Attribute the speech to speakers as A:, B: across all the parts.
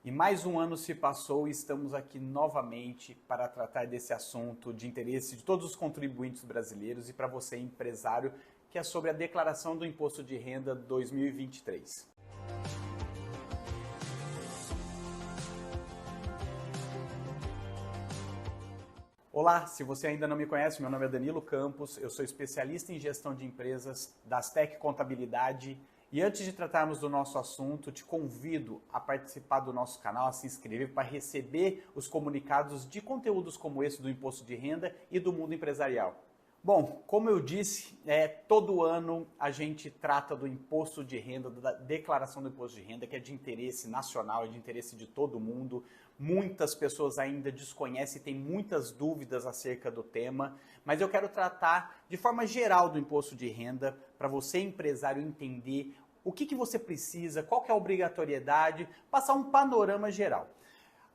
A: E mais um ano se passou e estamos aqui novamente para tratar desse assunto de interesse de todos os contribuintes brasileiros e para você, empresário, que é sobre a declaração do Imposto de Renda 2023. Olá, se você ainda não me conhece, meu nome é Danilo Campos, eu sou especialista em gestão de empresas da Astec Contabilidade. E antes de tratarmos do nosso assunto, te convido a participar do nosso canal, a se inscrever para receber os comunicados de conteúdos como esse do Imposto de Renda e do mundo empresarial. Bom, como eu disse, todo ano a gente trata do imposto de renda, da declaração do imposto de renda, que é de interesse nacional, é de interesse de todo mundo. Muitas pessoas ainda desconhecem e têm muitas dúvidas acerca do tema, mas eu quero tratar de forma geral do imposto de renda, para você, empresário, entender o que você precisa, qual que é a obrigatoriedade, passar um panorama geral.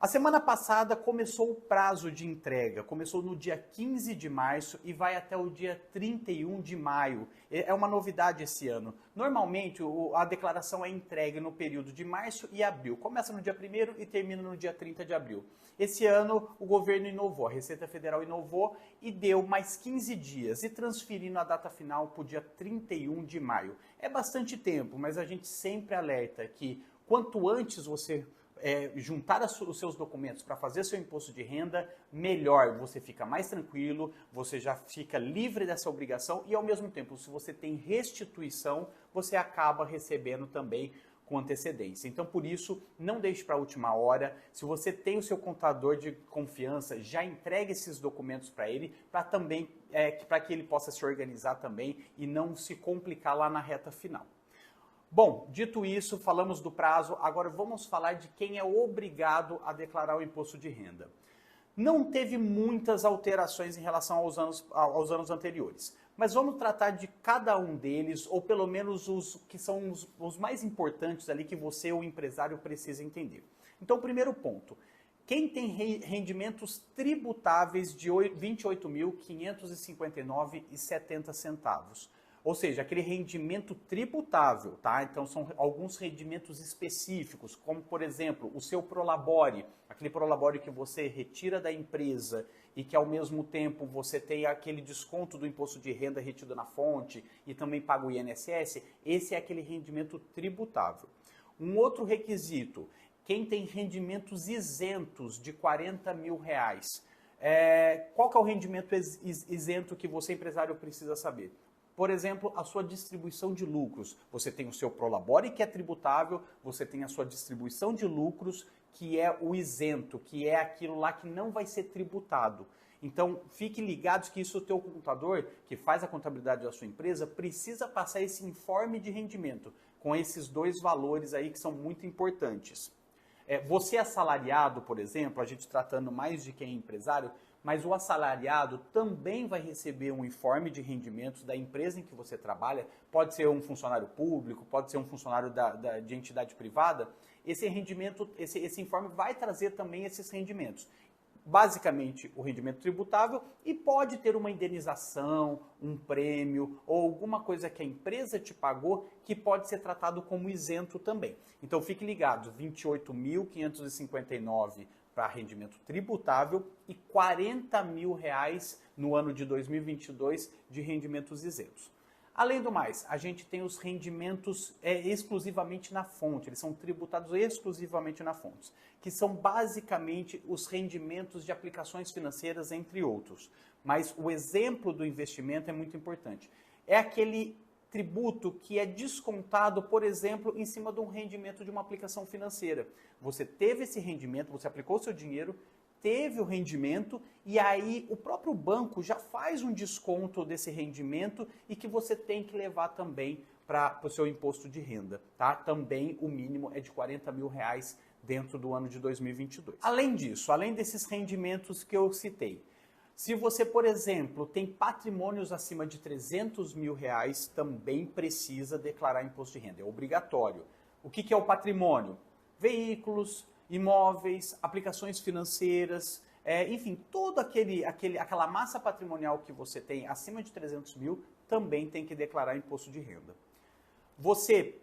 A: A semana passada começou o prazo de entrega, começou no dia 15 de março e vai até o dia 31 de maio. É uma novidade esse ano. Normalmente a declaração é entregue no período de março e abril. Começa no dia 1º e termina no dia 30 de abril. Esse ano o governo inovou, a Receita Federal inovou e deu mais 15 dias e transferindo a data final para o dia 31 de maio. É bastante tempo, mas a gente sempre alerta que quanto antes você juntar os seus documentos para fazer seu imposto de renda, melhor, você fica mais tranquilo, você já fica livre dessa obrigação e ao mesmo tempo, se você tem restituição, você acaba recebendo também com antecedência. Então, por isso, não deixe para a última hora. Se você tem o seu contador de confiança, já entregue esses documentos para ele, para que ele possa se organizar também e não se complicar lá na reta final. Bom, dito isso, falamos do prazo, agora vamos falar de quem é obrigado a declarar o imposto de renda. Não teve muitas alterações em relação aos anos anteriores, mas vamos tratar de cada um deles, ou pelo menos os que são os mais importantes ali que você, o empresário, precisa entender. Então, primeiro ponto, quem tem rendimentos tributáveis de R$ 28.559,70. Ou seja, aquele rendimento tributável, tá? Então são alguns rendimentos específicos, como por exemplo, o seu prolabore, aquele prolabore que você retira da empresa e que ao mesmo tempo você tem aquele desconto do imposto de renda retido na fonte e também paga o INSS, esse é aquele rendimento tributável. Um outro requisito, quem tem rendimentos isentos de R$ 40 mil. Qual que é o rendimento isento que você, empresário, precisa saber? Por exemplo, a sua distribuição de lucros. Você tem o seu prolabore, que é tributável, você tem a sua distribuição de lucros, que é o isento, que é aquilo lá que não vai ser tributado. Então, fique ligados que isso o teu contador, que faz a contabilidade da sua empresa, precisa passar esse informe de rendimento, com esses dois valores aí que são muito importantes. Você assalariado, por exemplo, a gente tratando mais de quem é empresário, mas o assalariado também vai receber um informe de rendimentos da empresa em que você trabalha, pode ser um funcionário público, pode ser um funcionário de entidade privada, esse informe vai trazer também esses rendimentos. Basicamente, o rendimento tributável e pode ter uma indenização, um prêmio ou alguma coisa que a empresa te pagou que pode ser tratado como isento também. Então, fique ligado, R$ 28.559 para rendimento tributável e R$ 40 mil no ano de 2022 de rendimentos isentos. Além do mais, a gente tem os rendimentos exclusivamente na fonte, eles são tributados exclusivamente na fonte, que são basicamente os rendimentos de aplicações financeiras, entre outros. Mas o exemplo do investimento é muito importante. É aquele tributo que é descontado, por exemplo, em cima de um rendimento de uma aplicação financeira. Você teve esse rendimento, você aplicou seu dinheiro, teve o rendimento e aí o próprio banco já faz um desconto desse rendimento e que você tem que levar também para o seu imposto de renda, tá? Também o mínimo é de R$ 40 mil dentro do ano de 2022. Além disso, além desses rendimentos que eu citei, se você, por exemplo, tem patrimônios acima de R$ 300 mil, também precisa declarar imposto de renda, é obrigatório. O que é o patrimônio? Veículos, imóveis, aplicações financeiras, enfim, toda aquela massa patrimonial que você tem acima de 300 mil também tem que declarar imposto de renda. Você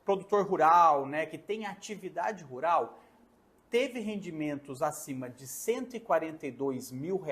A: produtor rural, né, que tem atividade rural, teve rendimentos acima de R$ 142 mil,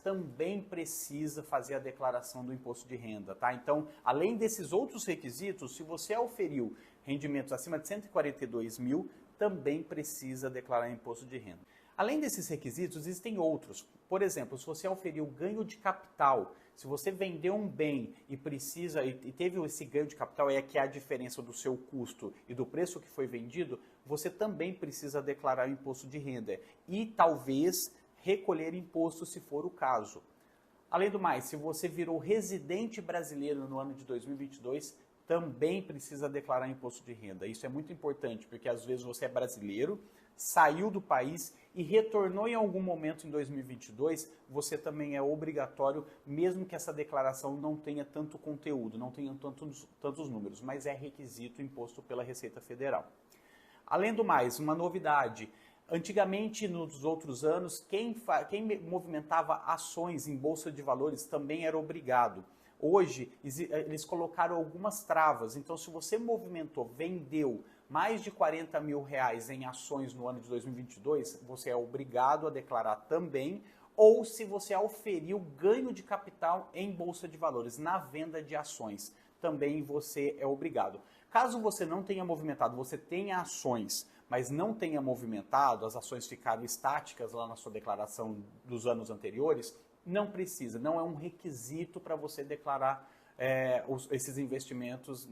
A: também precisa fazer a declaração do imposto de renda, tá? Então, além desses outros requisitos, se você auferiu rendimentos acima de 142 mil, também precisa declarar imposto de renda. Além desses requisitos, existem outros. Por exemplo, se você auferiu ganho de capital, se você vendeu um bem e precisa e teve esse ganho de capital, é que é a diferença do seu custo e do preço que foi vendido, você também precisa declarar o imposto de renda e talvez recolher imposto se for o caso. Além do mais, se você virou residente brasileiro no ano de 2022, também precisa declarar imposto de renda. Isso é muito importante, porque às vezes você é brasileiro, saiu do país e retornou em algum momento em 2022, você também é obrigatório, mesmo que essa declaração não tenha tanto conteúdo, não tenha tantos números, mas é requisito imposto pela Receita Federal. Além do mais, uma novidade, antigamente, nos outros anos, quem movimentava ações em bolsa de valores também era obrigado. Hoje, eles colocaram algumas travas, então se você movimentou, vendeu mais de R$ 40 mil em ações no ano de 2022, você é obrigado a declarar também, ou se você auferiu ganho de capital em bolsa de valores, na venda de ações, também você é obrigado. Caso você não tenha movimentado, você tenha ações, mas não tenha movimentado, as ações ficaram estáticas lá na sua declaração dos anos anteriores, não precisa, não é um requisito para você declarar esses investimentos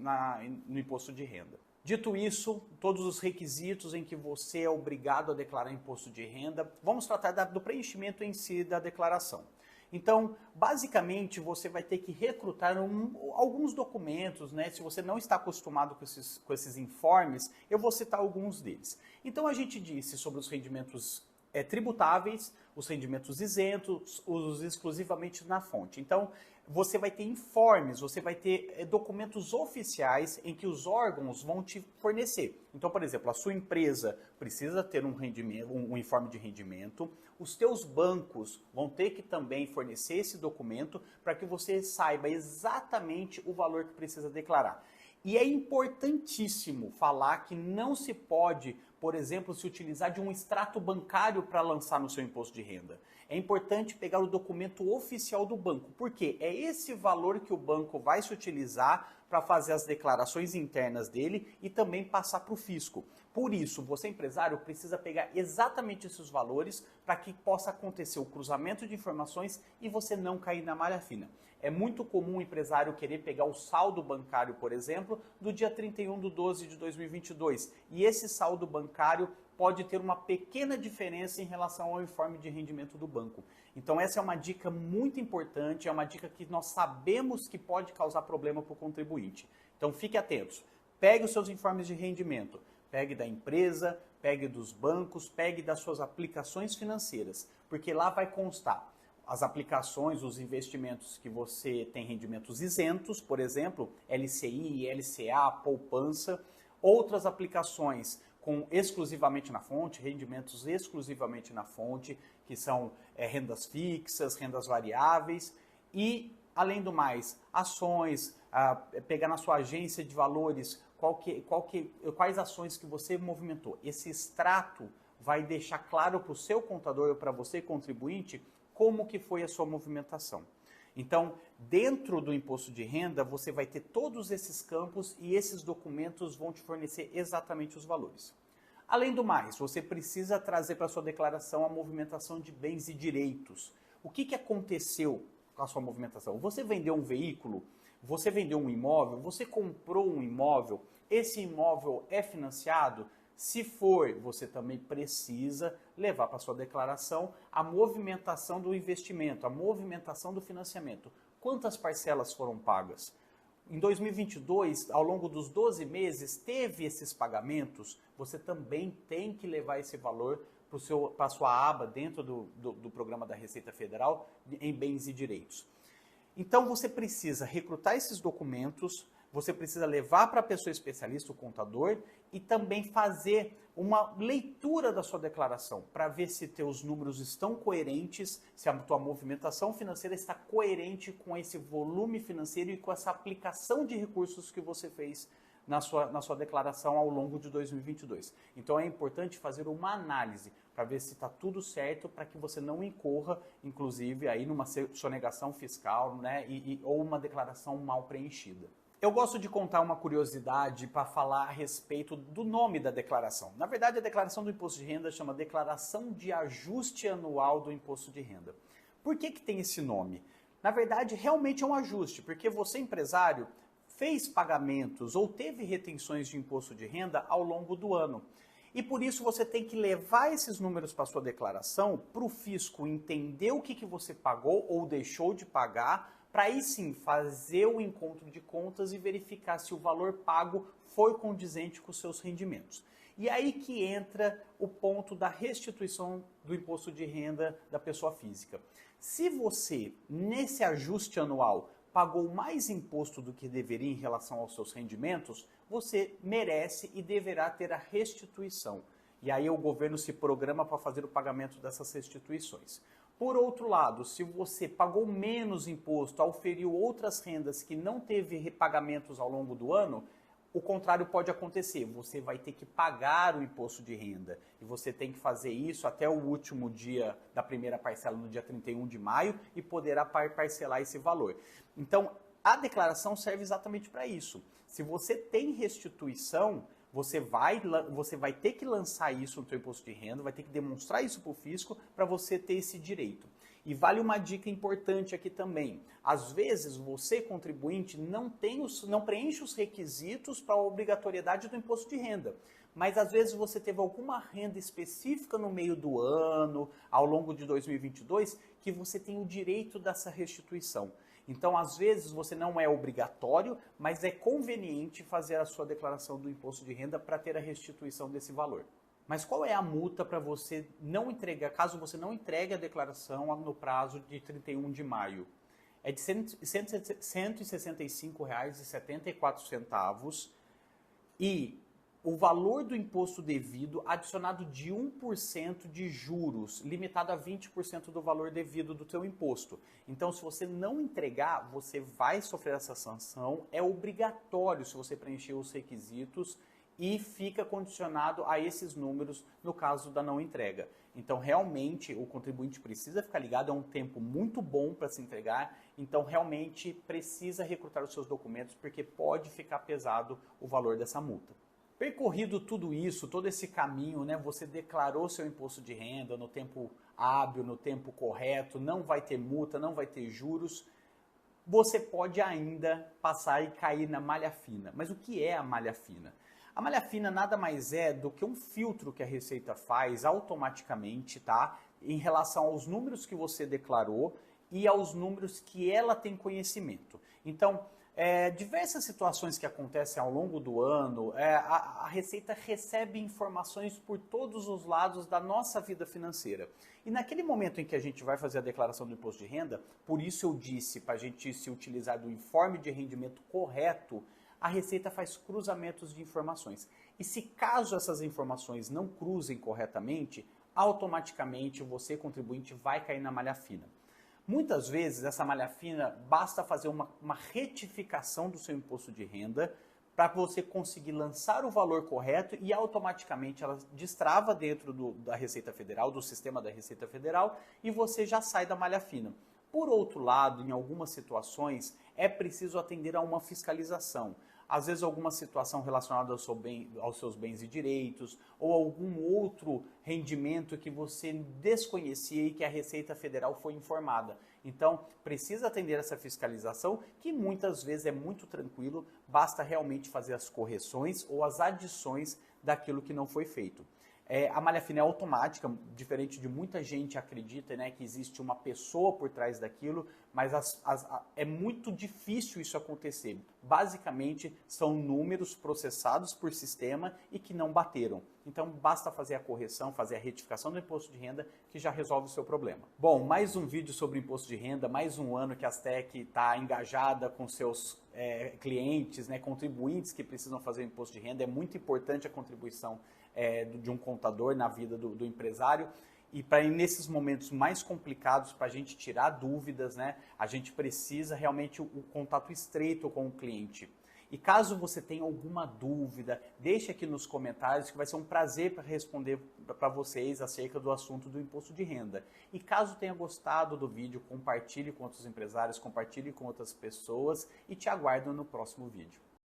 A: no imposto de renda. Dito isso, todos os requisitos em que você é obrigado a declarar imposto de renda, vamos tratar do preenchimento em si da declaração. Então, basicamente, você vai ter que recrutar alguns documentos, né? Se você não está acostumado com esses informes, eu vou citar alguns deles. Então, a gente disse sobre os rendimentos tributáveis, os rendimentos isentos, os exclusivamente na fonte. Então, você vai ter informes, você vai ter documentos oficiais em que os órgãos vão te fornecer. Então, por exemplo, a sua empresa precisa ter um informe de rendimento, os teus bancos vão ter que também fornecer esse documento para que você saiba exatamente o valor que precisa declarar. E é importantíssimo falar que não se pode, por exemplo, se utilizar de um extrato bancário para lançar no seu imposto de renda. É importante pegar o documento oficial do banco, porque é esse valor que o banco vai se utilizar para fazer as declarações internas dele e também passar para o fisco. Por isso, você empresário precisa pegar exatamente esses valores para que possa acontecer o cruzamento de informações e você não cair na malha fina. É muito comum o empresário querer pegar o saldo bancário, por exemplo, do dia 31/12 de 2022. E esse saldo bancário pode ter uma pequena diferença em relação ao informe de rendimento do banco. Então essa é uma dica muito importante, é uma dica que nós sabemos que pode causar problema para o contribuinte. Então fique atentos, pegue os seus informes de rendimento, pegue da empresa, pegue dos bancos, pegue das suas aplicações financeiras, porque lá vai constar as aplicações, os investimentos que você tem rendimentos isentos, por exemplo, LCI, LCA, poupança, outras aplicações exclusivamente na fonte, rendimentos exclusivamente na fonte, que são rendas fixas, rendas variáveis e, além do mais, ações, pegar na sua agência de valores quais ações que você movimentou. Esse extrato vai deixar claro para o seu contador ou para você, contribuinte, como que foi a sua movimentação. Então, dentro do imposto de renda, você vai ter todos esses campos e esses documentos vão te fornecer exatamente os valores. Além do mais, você precisa trazer para a sua declaração a movimentação de bens e direitos. O que aconteceu com a sua movimentação? Você vendeu um veículo? Você vendeu um imóvel? Você comprou um imóvel? Esse imóvel é financiado? Se for, você também precisa levar para a sua declaração a movimentação do investimento, a movimentação do financiamento. Quantas parcelas foram pagas? Em 2022, ao longo dos 12 meses, teve esses pagamentos, você também tem que levar esse valor para a sua aba dentro do programa da Receita Federal em bens e direitos. Então você precisa recrutar esses documentos, você precisa levar para a pessoa especialista, o contador, e também fazer uma leitura da sua declaração para ver se teus números estão coerentes, se a tua movimentação financeira está coerente com esse volume financeiro e com essa aplicação de recursos que você fez na sua declaração ao longo de 2022. Então é importante fazer uma análise para ver se está tudo certo, para que você não incorra, inclusive, aí numa sonegação fiscal, né, ou uma declaração mal preenchida. Eu gosto de contar uma curiosidade para falar a respeito do nome da declaração. Na verdade, a declaração do imposto de renda chama Declaração de Ajuste Anual do Imposto de Renda. Por que tem esse nome? Na verdade, realmente é um ajuste, porque você, empresário, fez pagamentos ou teve retenções de imposto de renda ao longo do ano. E por isso você tem que levar esses números para a sua declaração, para o fisco entender o que você pagou ou deixou de pagar, para aí sim fazer o encontro de contas e verificar se o valor pago foi condizente com os seus rendimentos. E aí que entra o ponto da restituição do imposto de renda da pessoa física. Se você, nesse ajuste anual, pagou mais imposto do que deveria em relação aos seus rendimentos, você merece e deverá ter a restituição. E aí o governo se programa para fazer o pagamento dessas restituições. Por outro lado, se você pagou menos imposto, auferiu outras rendas que não teve repagamentos ao longo do ano, o contrário pode acontecer, você vai ter que pagar o imposto de renda e você tem que fazer isso até o último dia da primeira parcela, no dia 31 de maio, e poderá parcelar esse valor. Então, a declaração serve exatamente para isso. Se você tem restituição, você vai ter que lançar isso no seu imposto de renda, vai ter que demonstrar isso para o fisco para você ter esse direito. E vale uma dica importante aqui também. Às vezes, você, contribuinte, não preenche os requisitos para a obrigatoriedade do imposto de renda. Mas às vezes você teve alguma renda específica no meio do ano, ao longo de 2022, que você tem o direito dessa restituição. Então, às vezes, você não é obrigatório, mas é conveniente fazer a sua declaração do imposto de renda para ter a restituição desse valor. Mas qual é a multa para você não entregar, caso você não entregue a declaração no prazo de 31 de maio? É de R$ 165,74 e o valor do imposto devido adicionado de 1% de juros, limitado a 20% do valor devido do teu imposto. Então, se você não entregar, você vai sofrer essa sanção. É obrigatório se você preencher os requisitos e fica condicionado a esses números no caso da não entrega. Então, realmente, o contribuinte precisa ficar ligado, é um tempo muito bom para se entregar, então realmente precisa recrutar os seus documentos, porque pode ficar pesado o valor dessa multa. Percorrido tudo isso, todo esse caminho, né, você declarou seu imposto de renda no tempo hábil, no tempo correto, não vai ter multa, não vai ter juros, você pode ainda passar e cair na malha fina. Mas o que é a malha fina? A malha fina nada mais é do que um filtro que a Receita faz automaticamente, tá? Em relação aos números que você declarou e aos números que ela tem conhecimento. Então, diversas situações que acontecem ao longo do ano, a Receita recebe informações por todos os lados da nossa vida financeira. E naquele momento em que a gente vai fazer a declaração do imposto de renda, por isso eu disse para a gente se utilizar do informe de rendimento correto, a Receita faz cruzamentos de informações. E se caso essas informações não cruzem corretamente, automaticamente você, contribuinte, vai cair na malha fina. Muitas vezes essa malha fina basta fazer uma retificação do seu imposto de renda para você conseguir lançar o valor correto e automaticamente ela destrava dentro da Receita Federal, do sistema da Receita Federal, e você já sai da malha fina. Por outro lado, em algumas situações, é preciso atender a uma fiscalização. Às vezes alguma situação relacionada aos seus bens e direitos, ou algum outro rendimento que você desconhecia e que a Receita Federal foi informada. Então, precisa atender essa fiscalização, que muitas vezes é muito tranquilo, basta realmente fazer as correções ou as adições daquilo que não foi feito. A malha fina é automática, diferente de muita gente acredita, né, que existe uma pessoa por trás daquilo, mas é muito difícil isso acontecer. Basicamente, são números processados por sistema e que não bateram. Então, basta fazer a correção, fazer a retificação do imposto de renda, que já resolve o seu problema. Bom, mais um vídeo sobre imposto de renda, mais um ano que a Astec está engajada com seus clientes, né, contribuintes que precisam fazer o imposto de renda. É muito importante a contribuição de um contador na vida do empresário, e para nesses momentos mais complicados, para a gente tirar dúvidas, né, a gente precisa realmente o contato estreito com o cliente. E caso você tenha alguma dúvida, deixe aqui nos comentários que vai ser um prazer para responder para vocês acerca do assunto do imposto de renda. E caso tenha gostado do vídeo, compartilhe com outros empresários, compartilhe com outras pessoas e te aguardo no próximo vídeo.